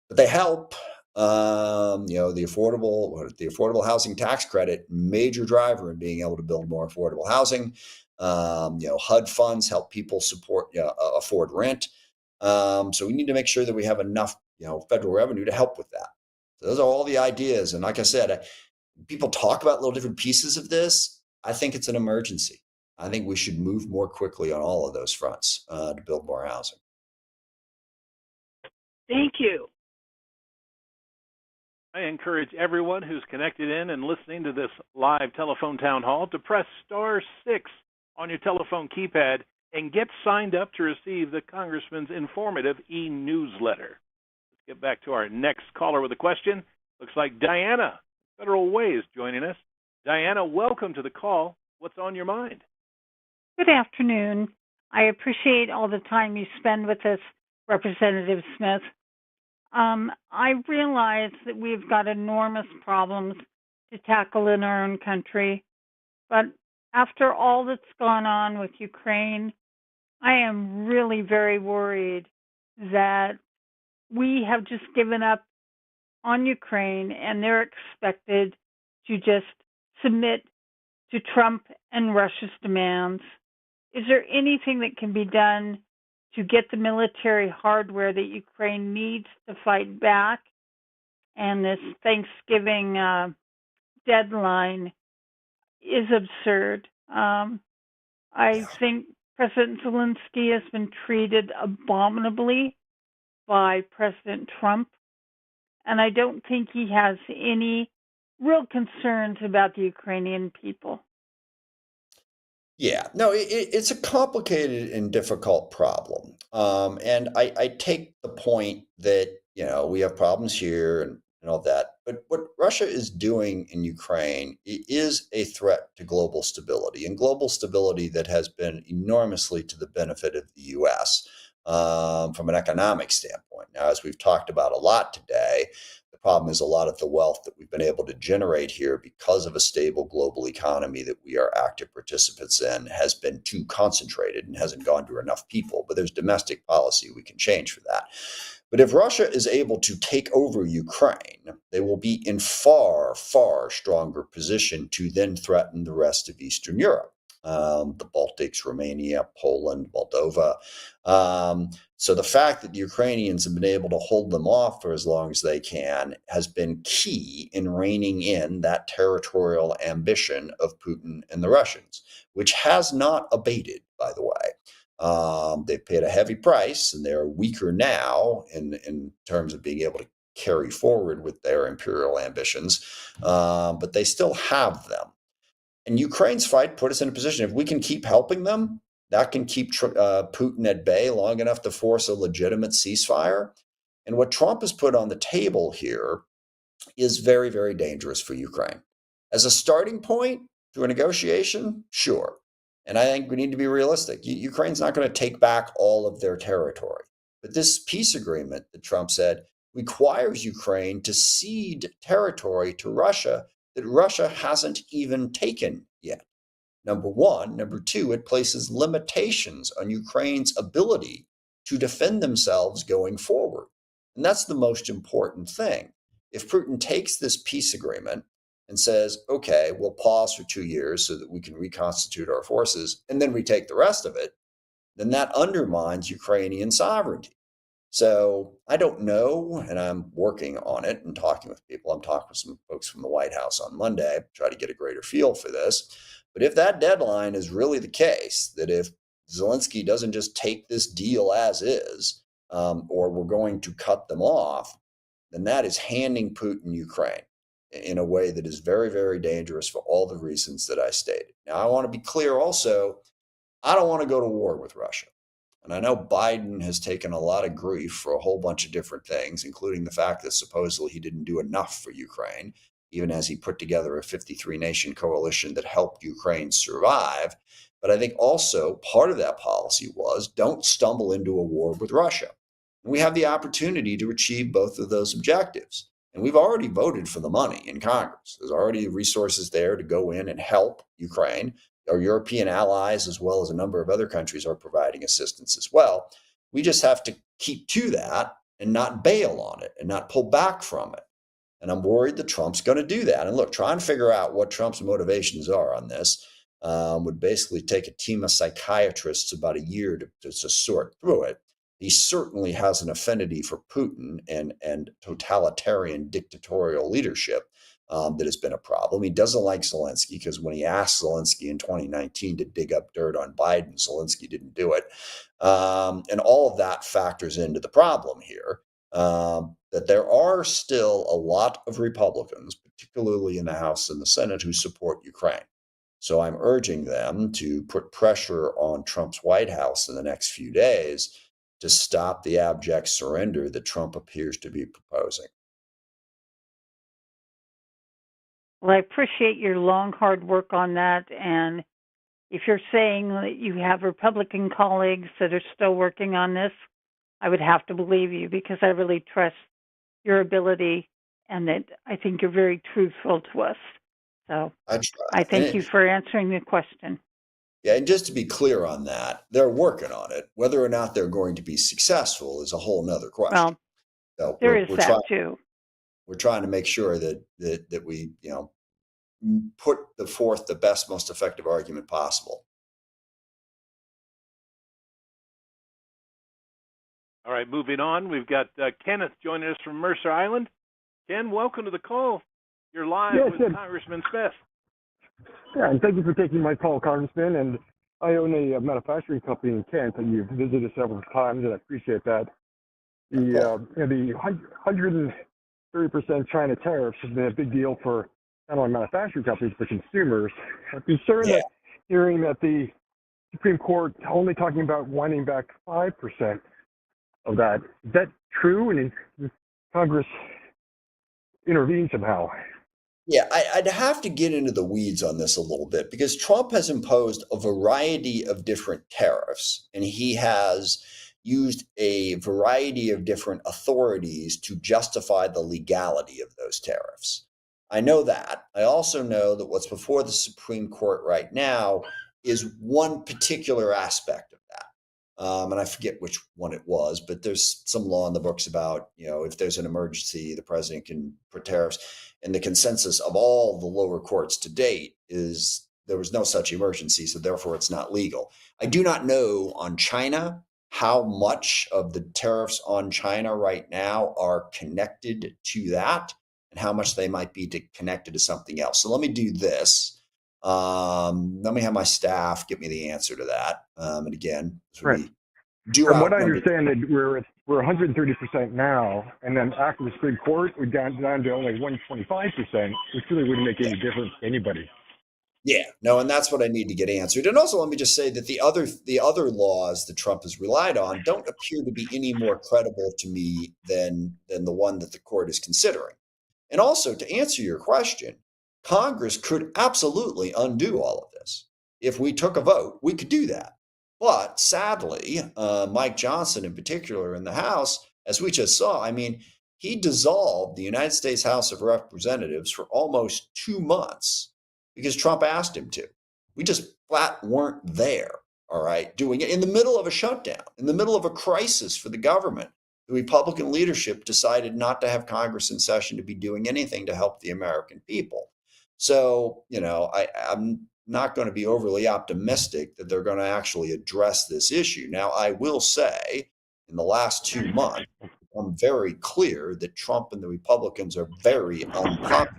but they help. The affordable housing tax credit, major driver in being able to build more affordable housing. HUD funds help people afford rent. So we need to make sure that we have enough, federal revenue to help with that. So those are all the ideas. And like I said, people talk about little different pieces of this. I think it's an emergency. I think we should move more quickly on all of those fronts to build more housing. Thank you. I encourage everyone who's connected in and listening to this live telephone town hall to press *6 on your telephone keypad and get signed up to receive the Congressman's informative e-newsletter. Get back to our next caller with a question. Looks like Diana, Federal Way, is joining us. Diana, welcome to the call. What's on your mind? Good afternoon. I appreciate all the time you spend with us, Representative Smith. I realize that we've got enormous problems to tackle in our own country, but after all that's gone on with Ukraine, I am really very worried that we have just given up on Ukraine and they're expected to just submit to Trump and Russia's demands. Is there anything that can be done to get the military hardware that Ukraine needs to fight back? And this Thanksgiving deadline is absurd. I think President Zelensky has been treated abominably by President Trump, and I don't think he has any real concerns about the Ukrainian people. Yeah, no, it's a complicated and difficult problem. And I take the point that, we have problems here and all that. But what Russia is doing in Ukraine is a threat to global stability, and global stability that has been enormously to the benefit of the U.S. From an economic standpoint. Now, as we've talked about a lot today, the problem is a lot of the wealth that we've been able to generate here because of a stable global economy that we are active participants in has been too concentrated and hasn't gone to enough people. But there's domestic policy we can change for that. But if Russia is able to take over Ukraine, they will be in far, far stronger position to then threaten the rest of Eastern Europe. The Baltics, Romania, Poland, Moldova. So the fact that the Ukrainians have been able to hold them off for as long as they can has been key in reining in that territorial ambition of Putin and the Russians, which has not abated, by the way. They've paid a heavy price, and they're weaker now in terms of being able to carry forward with their imperial ambitions, but they still have them. And Ukraine's fight put us in a position, if we can keep helping them, that can keep Putin at bay long enough to force a legitimate ceasefire. And what Trump has put on the table here is very, very dangerous for Ukraine. As a starting point to a negotiation, sure. And I think we need to be realistic. Ukraine's not going to take back all of their territory. But this peace agreement that Trump said requires Ukraine to cede territory to Russia that Russia hasn't even taken yet. Number one. Number two, it places limitations on Ukraine's ability to defend themselves going forward. And that's the most important thing. If Putin takes this peace agreement and says, okay, we'll pause for 2 years so that we can reconstitute our forces, and then we take the rest of it, then that undermines Ukrainian sovereignty. So I don't know, and I'm working on it and talking with people. I'm talking with some folks from the White House on Monday, try to get a greater feel for this. But if that deadline is really the case, that if Zelensky doesn't just take this deal as is, or we're going to cut them off, then that is handing Putin Ukraine in a way that is very, very dangerous for all the reasons that I stated. Now, I want to be clear also, I don't want to go to war with Russia. And I know Biden has taken a lot of grief for a whole bunch of different things, including the fact that supposedly he didn't do enough for Ukraine, even as he put together a 53-nation coalition that helped Ukraine survive. But I think also part of that policy was don't stumble into a war with Russia. And we have the opportunity to achieve both of those objectives. And we've already voted for the money in Congress. There's already resources there to go in and help Ukraine. Our European allies, as well as a number of other countries, are providing assistance as well. We just have to keep to that and not bail on it and not pull back from it. And I'm worried that Trump's going to do that. And look, trying to figure out what Trump's motivations are on this would basically take a team of psychiatrists about a year to sort through it. He certainly has an affinity for Putin and totalitarian dictatorial leadership. That has been a problem. He doesn't like Zelensky because when he asked Zelensky in 2019 to dig up dirt on Biden, Zelensky didn't do it. And all of that factors into the problem here, that there are still a lot of Republicans, particularly in the House and the Senate, who support Ukraine. So I'm urging them to put pressure on Trump's White House in the next few days to stop the abject surrender that Trump appears to be proposing. Well, I appreciate your long, hard work on that. And if you're saying that you have Republican colleagues that are still working on this, I would have to believe you because I really trust your ability and that I think you're very truthful to us. So I try. I thank you for answering the question. Yeah, and just to be clear on that, they're working on it. Whether or not they're going to be successful is a whole nother question. Well, So there is that too. We're trying to make sure that we, put forth the best, most effective argument possible. All right, moving on. We've got Kenneth joining us from Mercer Island. Ken, welcome to the call. You're live with Congressman Smith. Yeah, and thank you for taking my call, Congressman. And I own a manufacturing company in Kent, and you've visited several times, and I appreciate that. The 130% China tariffs has been a big deal for not only manufacturing companies but consumers. I'm concerned that hearing that the Supreme Court only talking about winding back 5% of that. Is that true? And does Congress intervene somehow? Yeah, I'd have to get into the weeds on this a little bit because Trump has imposed a variety of different tariffs, and he has used a variety of different authorities to justify the legality of those tariffs. I know that. I also know that what's before the Supreme Court right now is one particular aspect of that. And I forget which one it was, but there's some law in the books about, if there's an emergency, the president can put tariffs. And the consensus of all the lower courts to date is there was no such emergency, so therefore it's not legal. I do not know on China how much of the tariffs on China right now are connected to that and how much they might be connected to something else. So let me do this. Let me have my staff get me the answer to that. And again, Right. From what I understand, that we're 130% now, and then after the Supreme Court, we're down to only 125%, which really wouldn't make any difference to anybody. Yeah, no, and that's what I need to get answered. And also, let me just say that the other laws that Trump has relied on don't appear to be any more credible to me than the one that the court is considering. And also, to answer your question, Congress could absolutely undo all of this. If we took a vote, we could do that. But sadly, Mike Johnson in particular in the House, as we just saw, he dissolved the United States House of Representatives for almost 2 months because Trump asked him to. We just flat weren't there, all right, doing it in the middle of a shutdown, in the middle of a crisis for the government. The Republican leadership decided not to have Congress in session to be doing anything to help the American people. So, I'm not going to be overly optimistic that they're going to actually address this issue. Now, I will say in the last 2 months, it's become very clear that Trump and the Republicans are very unpopular.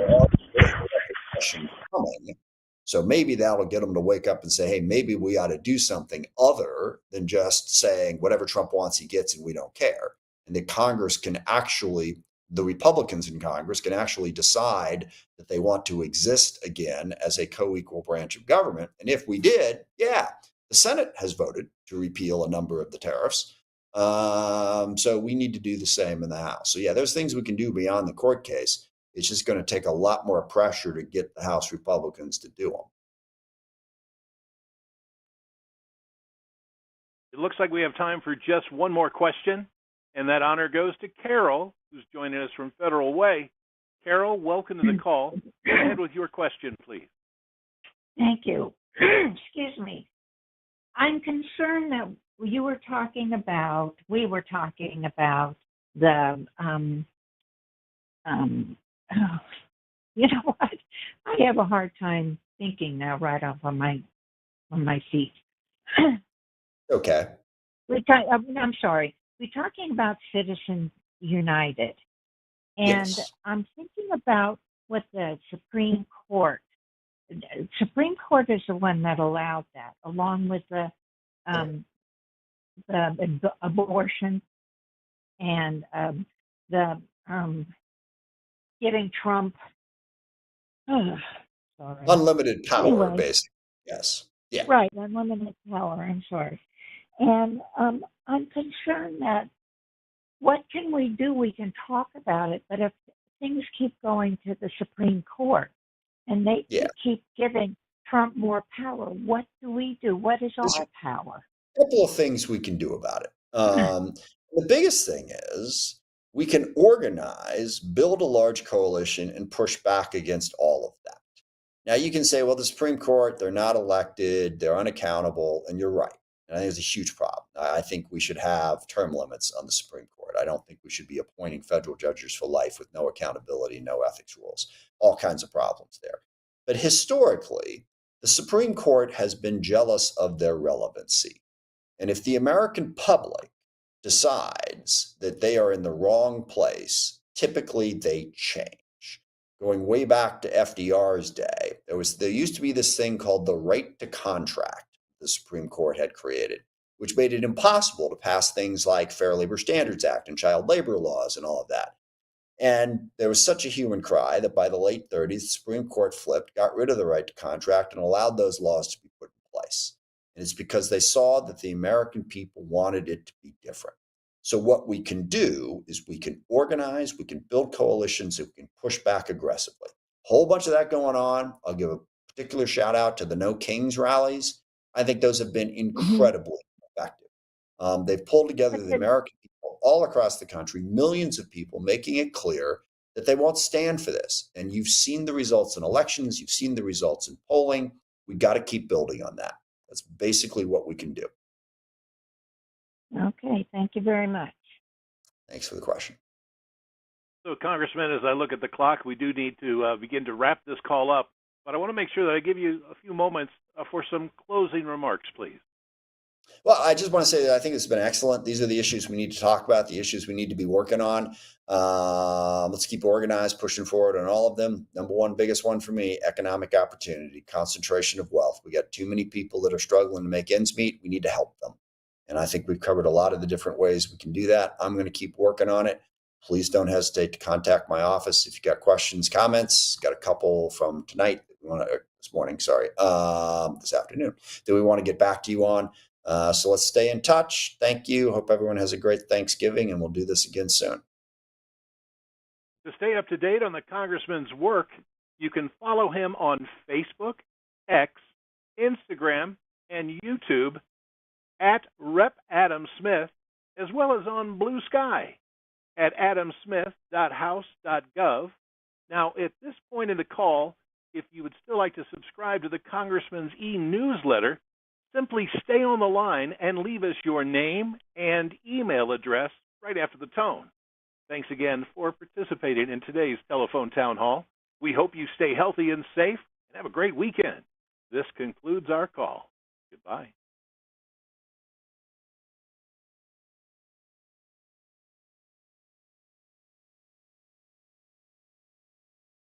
There are questions coming. So maybe that'll get them to wake up and say, hey, maybe we ought to do something other than just saying whatever Trump wants, he gets, and we don't care. And that Congress can actually, the Republicans in Congress can actually decide that they want to exist again as a co-equal branch of government. And if we did, the Senate has voted to repeal a number of the tariffs. So we need to do the same in the House. So there's things we can do beyond the court case. It's just going to take a lot more pressure to get the House Republicans to do them. It looks like we have time for just one more question, and that honor goes to Carol, who's joining us from Federal Way. Carol, welcome to the call. Go ahead with your question, please. Thank you. Excuse me. I'm concerned that we were talking about the you know what? I have a hard time thinking now right off on my feet. Okay. I'm sorry. We're talking about Citizens United. And Yes. I'm thinking about what the Supreme Court is the one that allowed that, along with the abortion and the getting Trump. Sorry. Unlimited power, Anyway. basically. Yes. Yeah. Right, unlimited power. I'm sorry. And I'm concerned that what can we do? We can talk about it, but if things keep going to the Supreme Court and they Yeah. keep giving Trump more power, what do we do? What is There's our power? a couple of things we can do about it. The biggest thing is we can organize, build a large coalition, and push back against all of that. Now, you can say, well, the Supreme Court, they're not elected, they're unaccountable, and you're right. And I think it's a huge problem. I think we should have term limits on the Supreme Court. I don't think we should be appointing federal judges for life with no accountability, no ethics rules, all kinds of problems there. But historically, the Supreme Court has been jealous of their relevancy. And if the American public decides that they are in the wrong place, typically they change. Going way back to FDR's day, there used to be this thing called the right to contract the Supreme Court had created, which made it impossible to pass things like Fair Labor Standards Act and child labor laws and all of that. And there was such a hue and cry that by the late 30s, the Supreme Court flipped, got rid of the right to contract, and allowed those laws to be put in place. And it's because they saw that the American people wanted it to be different. So what we can do is we can organize, we can build coalitions, and we can push back aggressively. Whole bunch of that going on. I'll give a particular shout out to the No Kings rallies. I think those have been incredibly effective. They've pulled together the American people all across the country, millions of people, making it clear that they won't stand for this. And you've seen the results in elections, you've seen the results in polling. We got to keep building on that. That's basically what we can do. Okay, thank you very much. Thanks for the question. So, Congressman, as I look at the clock, we do need to begin to wrap this call up. But I want to make sure that I give you a few moments for some closing remarks, please. Well, I just want to say that I think it's been excellent. These are the issues we need to talk about, the issues we need to be working on. Let's keep organized, pushing forward on all of them. Number one, biggest one for me, economic opportunity, concentration of wealth. We got too many people that are struggling to make ends meet. We need to help them. And I think we've covered a lot of the different ways we can do that. I'm going to keep working on it. Please don't hesitate to contact my office if you got questions, comments. Got a couple from tonight, this morning, this afternoon, that we want to get back to you on. So let's stay in touch. Thank you. Hope everyone has a great Thanksgiving, and we'll do this again soon. To stay up to date on the Congressman's work, you can follow him on Facebook, X, Instagram, and YouTube at Rep. Adam Smith, as well as on Blue Sky at adamsmith.house.gov. Now, at this point in the call, if you would still like to subscribe to the Congressman's e-newsletter, simply stay on the line and leave us your name and email address right after the tone. Thanks again for participating in today's telephone town hall. We hope you stay healthy and safe and have a great weekend. This concludes our call. Goodbye.